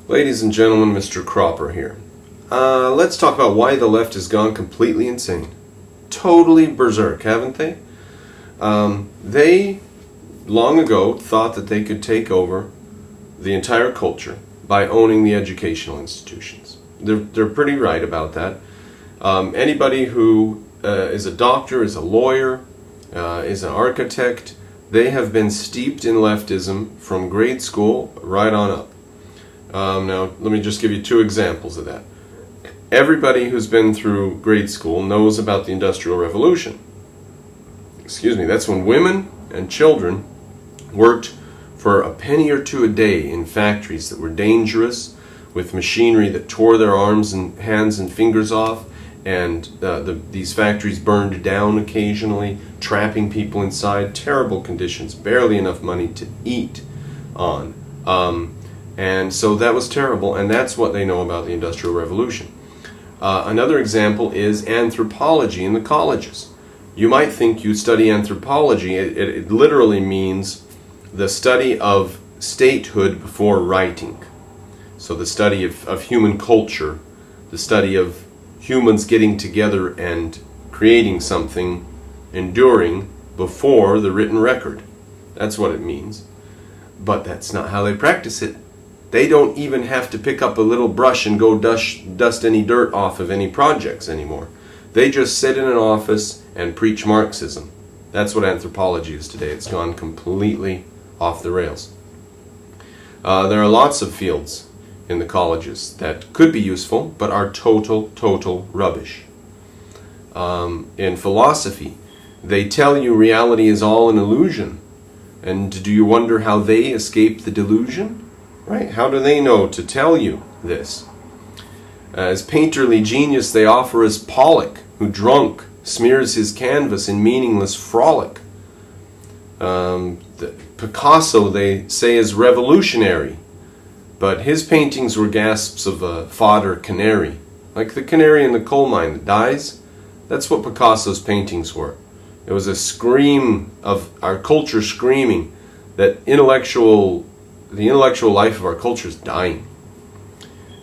Ladies and gentlemen, Mr. Cropper here. Let's talk about why the left has gone completely insane. Totally berserk, haven't they? They, long ago, thought that they could take over the entire culture by owning the educational institutions. They're pretty right about that. Anybody who is a doctor, is a lawyer, is an architect, they have been steeped in leftism from grade school right on up. Now, let me just give you two examples of that. Everybody who's been through grade school knows about the Industrial Revolution. Excuse me, that's when women and children worked for a penny or two a day in factories that were dangerous, with machinery that tore their arms and hands and fingers off, and these factories burned down occasionally, trapping people inside, terrible conditions, barely enough money to eat on. And so that was terrible, and that's what they know about the Industrial Revolution. Another example is anthropology in the colleges. You might think you study anthropology. It literally means the study of statehood before writing. So the study of human culture, the study of humans getting together and creating something enduring before the written record. That's what it means. But that's not how they practice it. They don't even have to pick up a little brush and go dust any dirt off of any projects anymore. They just sit in an office and preach Marxism. That's what anthropology is today. It's gone completely off the rails. There are lots of fields in the colleges that could be useful, but are total rubbish. In philosophy, they tell you reality is all an illusion. And do you wonder how they escape the delusion? Right? How do they know to tell you this? As painterly genius, they offer us Pollock, who drunk smears his canvas in meaningless frolic. Picasso, they say, is revolutionary, but his paintings were gasps of a fodder canary. Like the canary in the coal mine that dies, that's what Picasso's paintings were. It was a scream of our culture screaming that the intellectual life of our culture is dying.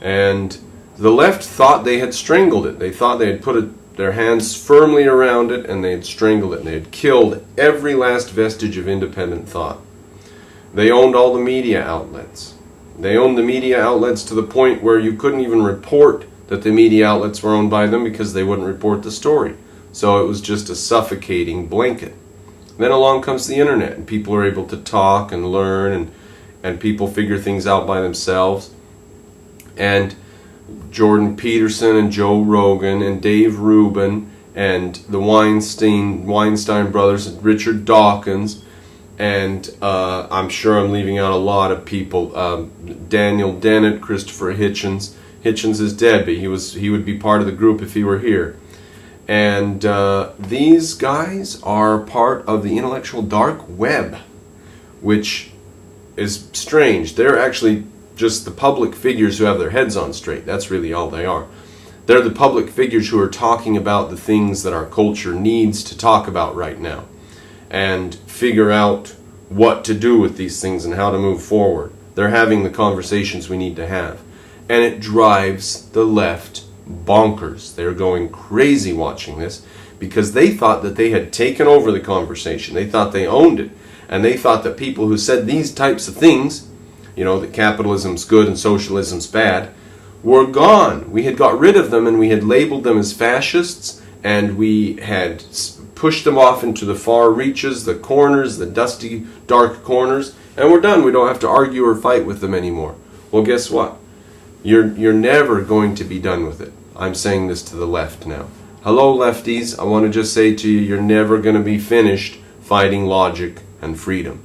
And the left thought they had strangled it. They thought they had put their hands firmly around it, and they had strangled it, and they had killed every last vestige of independent thought. They owned all the media outlets. They owned the media outlets to the point where you couldn't even report that the media outlets were owned by them because they wouldn't report the story. So it was just a suffocating blanket. Then along comes the internet, and people are able to talk and learn, and people figure things out by themselves. And Jordan Peterson and Joe Rogan and Dave Rubin and the Weinstein brothers and Richard Dawkins, and I'm sure I'm leaving out a lot of people. Daniel Dennett, Christopher Hitchens. Hitchens is dead, but he would be part of the group if he were here. And these guys are part of the intellectual dark web, which is strange. They're actually just the public figures who have their heads on straight. That's really all they are. They're the public figures who are talking about the things that our culture needs to talk about right now, and figure out what to do with these things and how to move forward. They're having the conversations we need to have. And it drives the left bonkers. They're going crazy watching this because they thought that they had taken over the conversation. They thought they owned it. And they thought that people who said these types of things, you know, that capitalism's good and socialism's bad, were gone. We had got rid of them, and we had labeled them as fascists, and we had pushed them off into the far reaches, the corners, the dusty, dark corners, and we're done. We don't have to argue or fight with them anymore. Well, guess what? You're never going to be done with it. I'm saying this to the left now. Hello, lefties. I want to just say to you, you're never going to be finished fighting logic and freedom.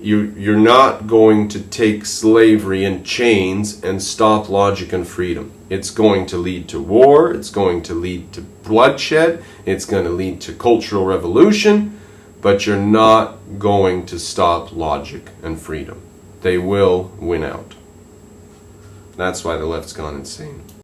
You're not going to take slavery in chains and stop logic and freedom. It's going to lead to war. It's going to lead to bloodshed. It's going to lead to cultural revolution. But you're not going to stop logic and freedom. They will win out. That's why the left's gone insane.